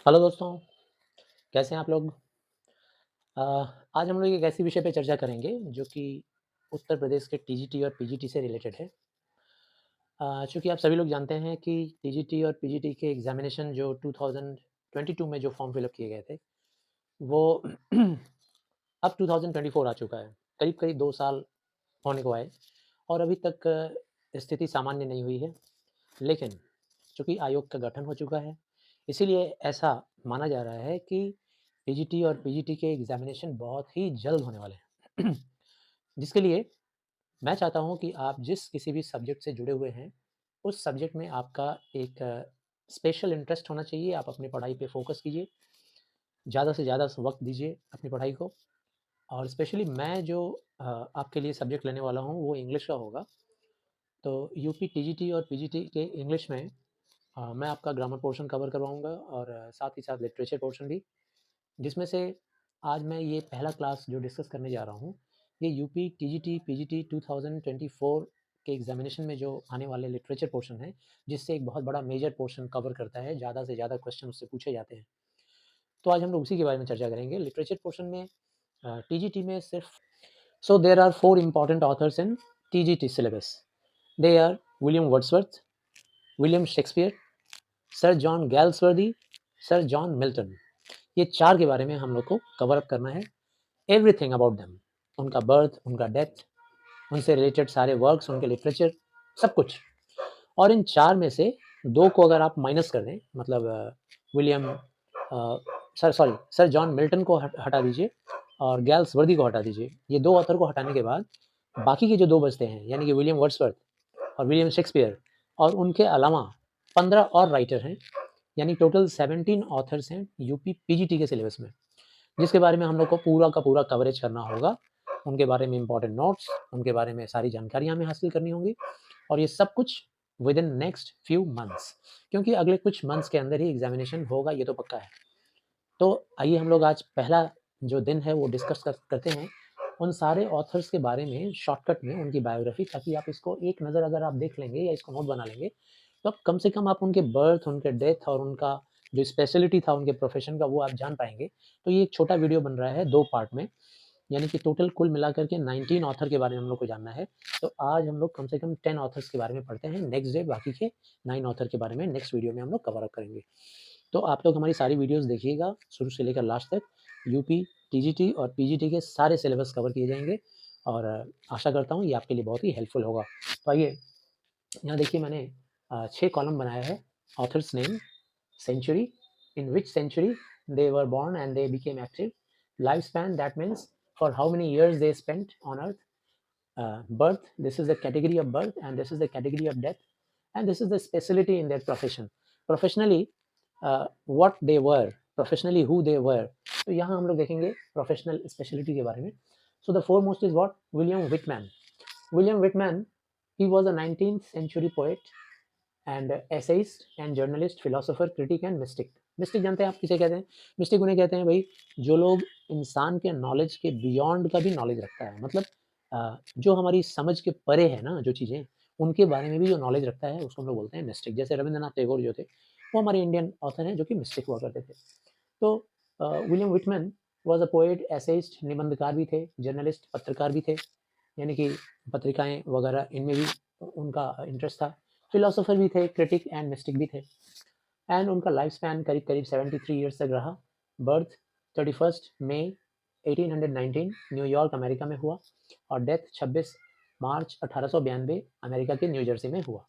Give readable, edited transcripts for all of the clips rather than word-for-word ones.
Hello दोस्तों, कैसे हैं आप लोग? अ, आज हम लोग एक ऐसे विषय पे चर्चा करेंगे जो कि उत्तर प्रदेश के टीजीटी और पीजीटी से रिलेटेड है। चूँकि आप सभी लोग जानते हैं कि टीजीटी और पीजीटी के एग्ज़ामिनेशन जो 2022 में जो फॉर्म फिल अप किए गए थे, वो अब 2024 आ चुका है। करीब-करीब 2 साल होने को आए और अभी तक स्थिति सामान्य नहीं हुई है। लेकिन चूँकि आयोग का गठन हो चुका है, इसीलिए ऐसा माना जा रहा है कि टीजीटी और पीजीटी के एग्ज़ामिनेशन बहुत ही जल्द होने वाले हैं। जिसके लिए मैं चाहता हूँ कि आप जिस किसी भी सब्जेक्ट से जुड़े हुए हैं, उस सब्जेक्ट में आपका एक स्पेशल इंटरेस्ट होना चाहिए। आप अपनी पढ़ाई पे फ़ोकस कीजिए, ज़्यादा से ज़्यादा स वक़्त दीजिए अपनी पढ़ाई को और स्पेशली मैं जो आपके लिए सब्जेक्ट लेने वाला हूँ, वो इंग्लिश का होगा। तो यूपी टीजीटी और पीजीटी के इंग्लिश में मैं आपका ग्रामर पोर्शन कवर करवाऊँगा और साथ ही साथ लिटरेचर पोर्शन भी, जिसमें से आज मैं ये पहला क्लास जो डिस्कस करने जा रहा हूँ, ये यूपी टीजीटी, पीजीटी 2024 के एग्ज़ामिनेशन में जो आने वाले लिटरेचर पोर्शन है, जिससे एक बहुत बड़ा मेजर पोर्शन कवर करता है, ज़्यादा से ज़्यादा क्वेश्चन उससे पूछे जाते हैं। तो आज हम लोग उसी के बारे में चर्चा करेंगे। लिटरेचर पोर्शन में टीजीटी में सिर्फ so there are 4 important authors in TGT syllabus. They are William Wordsworth, William Shakespeare, sir John Galsworthy, sir John Milton. ये 4 के बारे में हम लोग को कवर अप करना है। एवरीथिंग अबाउट देम, उनका बर्थ, उनका डेथ, उनसे रिलेटेड सारे वर्क्स, उनके लिटरेचर, सब कुछ। और इन 4 में से 2 को अगर आप माइनस कर दें, मतलब विलियम सर जॉन मिल्टन को हटा दीजिए और गैल्सवर्दी को हटा दीजिए। ये 2 ऑथर को हटाने के बाद बाकी के जो 2 बचते हैं, यानी कि विलियम वर्ड्सवर्थ और विलियम शेक्सपियर और उनके अलावा 15 और राइटर हैं, यानी टोटल 17 ऑथर्स हैं यूपी पीजीटी के सिलेबस में, जिसके बारे में हम लोग को पूरा का पूरा कवरेज करना होगा। उनके बारे में इम्पोर्टेंट नोट्स, उनके बारे में सारी जानकारियाँ हमें हासिल करनी होंगी और ये सब कुछ with in next few months, क्योंकि अगले कुछ मंथ्स के अंदर ही एग्ज़ामिनेशन होगा, ये तो पक्का है। तो आइए हम लोग आज पहला जो दिन है वो डिस्कस करते हैं उन सारे ऑथर्स के बारे में शॉर्टकट में उनकी बायोग्राफी, ताकि आप इसको एक नज़र अगर आप देख लेंगे या इसको नोट बना लेंगे, तो आप कम से कम आप उनके बर्थ, उनके डेथ और उनका जो स्पेशलिटी था उनके प्रोफ़ेशन का, वो आप जान पाएँगे। तो ये एक छोटा वीडियो बन रहा है 2 पार्ट में, यानी कि टोटल कुल मिलाकर के 19 ऑथर के बारे में हम लोग को जानना है। तो आज हम लोग कम से कम 10 ऑथर्स के बारे में पढ़ते हैं। नेक्स्ट डे बाकी के 9 ऑथर के बारे में नेक्स्ट वीडियो में हम लोग कवर अप करेंगे। तो आप लोग हमारी सारी वीडियोस देखिएगा शुरू से लेकर लास्ट तक। यूपी, टीजीटी और पीजीटी के सारे सिलेबस कवर किए जाएँगे और आशा करता हूँ ये आपके लिए बहुत ही हेल्पफुल होगा। तो आइए, यहाँ देखिए मैंने 6 कॉलम बनाया है। Author's name, century, in which century they were born and they became active, lifespan, that means for how many years they spent on earth, birth, this is the category of birth and this is the category of death, and this is the specialty in their profession, professionally what they were, professionally who they were. तो यहाँ हम लोग देखेंगे professional speciality के बारे में. So the foremost is what? William Whitman. William Whitman, he was a 19th century poet and essayist and journalist, philosopher, critic and mistake. Mistake जानते हैं आप किसे कहते हैं? मिस्टिक उन्हें कहते हैं भाई जो लोग इंसान के नॉलेज के बियॉन्ड का भी नॉलेज रखता है, मतलब जो हमारी समझ के परे है ना जो चीज़ें, उनके बारे में भी जो नॉलेज रखता है उसको हम लोग बोलते हैं मिस्टिक. जैसे रविंद्रनाथ टैगोर जो थे, वो हमारे इंडियन ऑथर हैं जो कि मिस्टिक हुआ करते थे. तो William Whitman was a poet, essayist, निबंधकार भी थे, जर्नलिस्ट, पत्रकार भी थे, यानी कि पत्रिकाएं वगैरह इनमें भी उनका इंटरेस्ट था. फिलोसोफर भी थे, क्रिटिक एंड मिस्टिक भी थे. एंड उनका लाइफ स्पैन करीब करीब 73 ईयर्स तक रहा. बर्थ 31 मई 1819 न्यूयॉर्क अमेरिका में हुआ और डेथ 26 मार्च 1892 अमेरिका के न्यू जर्सी में हुआ.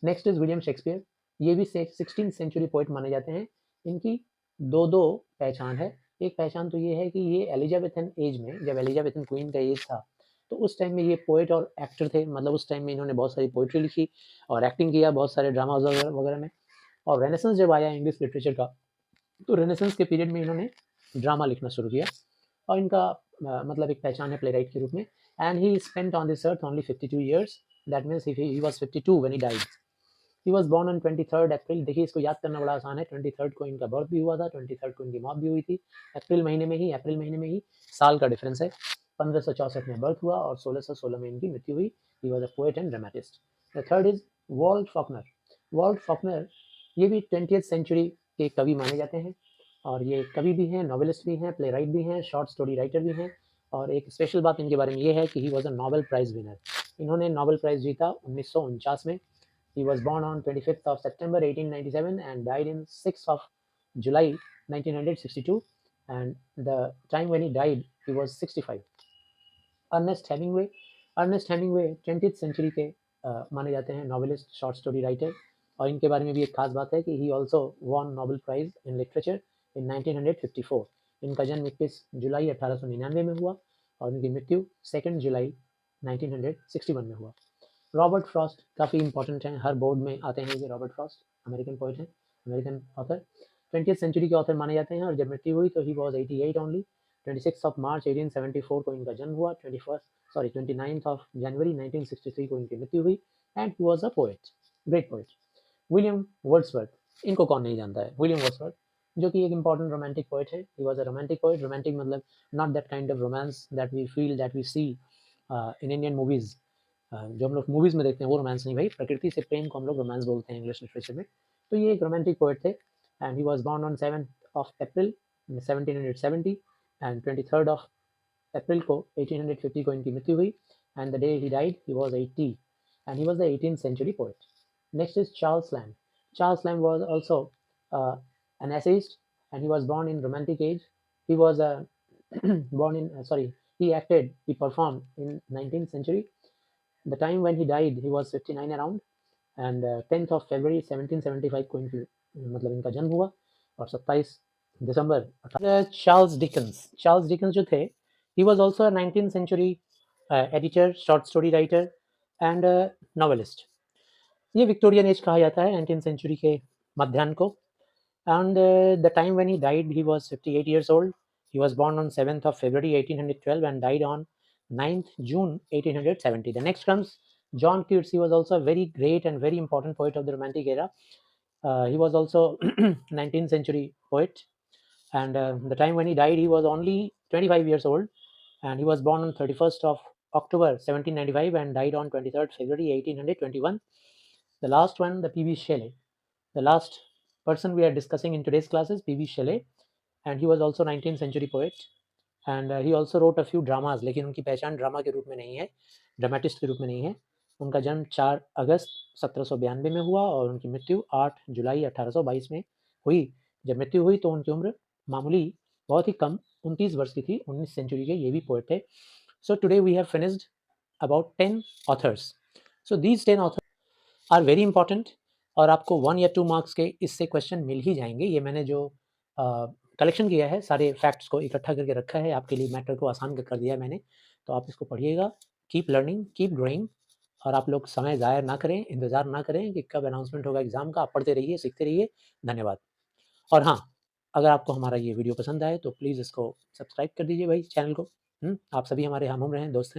Next is William Shakespeare. ये भी 16th सेंचुरी पोइट माने जाते हैं. इनकी दो दो पहचान है. एक पहचान तो ये है कि ये एलिजाबेथन एज में, जब एलिजाबेथन क्वीन का एज था, तो उस टाइम में ये पोएट और एक्टर थे. मतलब उस टाइम में इन्होंने बहुत सारी पोइट्री लिखी और एक्टिंग किया बहुत सारे ड्रामाज वगैरह वगैरह में. और रेनेसेंस जब आया इंग्लिश लिटरेचर का, तो रेनेसेंस के पीरियड में इन्होंने ड्रामा लिखना शुरू किया और इनका मतलब एक पहचान है प्ले राइट के रूप में. And he spent on this earth only 52 years. That means he was 52 when he died. He was born on 23 अप्रैल. देखिए इसको याद करना बड़ा आसान है. 23 को इनका बर्थ भी हुआ था, 23 को इनकी मौत भी हुई थी. अप्रैल महीने में ही साल का डिफरेंस है. 1564 में बर्थ हुआ और 1616 में इनकी मृत्यु हुई. He was a poet and dramatist. The third is Walt Faulkner. Walt Faulkner ये भी 20th सेंचुरी के कवि माने जाते हैं. और ये कवि भी हैं, नॉवेलिस्ट भी हैं, प्ले राइट भी हैं, शॉर्ट स्टोरी राइटर भी हैं। और एक स्पेशल बात इनके बारे में ये है कि ही was a Nobel prize winner. इन्होंने नोबेल प्राइज़ जीता 1949 में। He was born on 25th of September 1897 and died in 6th of July 1962, and the time when he died he was 65. Ernest Hemingway. Ernest Hemingway 20th century के माने जाते हैं novelist, short story writer. और इनके बारे में भी एक खास बात है कि he also won Nobel prize in literature in 1954। इनका जन्म 21 जुलाई 1899 में हुआ और इनकी मृत्यु 2 जुलाई 1961 में हुआ। रॉबर्ट फ्रॉस्ट काफ़ी इंपॉर्टेंट हैं, हर बोर्ड में आते हैं ये। रॉबर्ट फ्रॉस्ट अमेरिकन पोइट हैं, अमेरिकन ऑथर, 20th सेंचुरी के ऑथर माने जाते हैं। और जब मृत्यु हुई तो he was 88 only. 26 of March 1874 को इनका जन्म हुआ। 29 ऑफ जनवरी 1963 को इनकी मृत्यु हुई। And he was a poet, great poet. William Wordsworth, इनको कौन नहीं जानता है। विलियम वर्ड्सवर्थ जो कि एक इंपॉर्टेंट रोमांटिक पोएट है। He was a romantic poet. Romantic मतलब not that kind of romance that we feel, that we see in Indian movies. जो हम लोग मूवीज़ में देखते हैं वो रोमांस नहीं भाई, प्रकृति से प्रेम को हम लोग रोमांस बोलते हैं इंग्लिश लिटरेचर में। तो ये एक रोमांटिक पोएट थे। And he was born on 7th of April 1770 and 23rd of April को 1850 को इनकी मृत्यु हुई। And the day he died he was 80 and he was the 18th century poet. Next is Charles Lamb. Charles Lamb was also an essayist and he was born in romantic age. He was born in he acted, he performed in 19th century. The time when he died he was 59 around, and 10th of February 1775 को इनकी मतलब इनका जन्म हुआ। और 27 दिसंबर Charles Dickens जो थे, he was also a 19th century editor, short story writer and novelist। ये विक्टोरियन एज कहा जाता है 19th सेंचुरी के मध्याह्न को। And the time when he died he was 58 years old. He was born on 7th of February 1812 and died on 9th June 1870. The next comes John Keats. He was also a very great and very important poet of the Romantic era. He was also 19th century poet, and the time when he died he was only 25 years old, and he was born on 31st of October 1795 and died on 23rd February 1821. The last one, the P.B. Shelley. The last person we are discussing in today's class is P.B. Shelley, and he was also 19th century poet, and he also wrote a few dramas, लेकिन उनकी पहचान drama के रूप में नहीं है, dramatist के रूप में नहीं है। उनका जन्म 4 अगस्त 1792 में हुआ और उनकी मृत्यु 8 जुलाई 1822 में हुई। जब मृत्यु हुई तो उनकी उम्र मामूली, बहुत ही कम 29 वर्ष की थी। 19th सेंचुरी के ये भी पोएट थे। So today we have finished about 10 authors. So these 10 authors are very important और आपको 1 या 2 मार्क्स के इससे क्वेश्चन मिल ही जाएंगे। ये मैंने जो कलेक्शन किया है, सारे फैक्ट्स को इकट्ठा करके रखा है, आपके लिए मैटर को आसान कर दिया है मैंने। तो आप इसको पढ़िएगा। Keep learning, keep growing. और आप लोग समय ज़ाया ना करें, इंतज़ार ना करें कि कब अनाउंसमेंट होगा एग्ज़ाम का। आप पढ़ते रहिए, सीखते रहिए। धन्यवाद। और हाँ, अगर आपको हमारा ये वीडियो पसंद आए तो प्लीज़ इसको सब्सक्राइब कर दीजिए भाई, चैनल को। आप सभी हमारे हम-उम्र हैं, दोस्त हैं।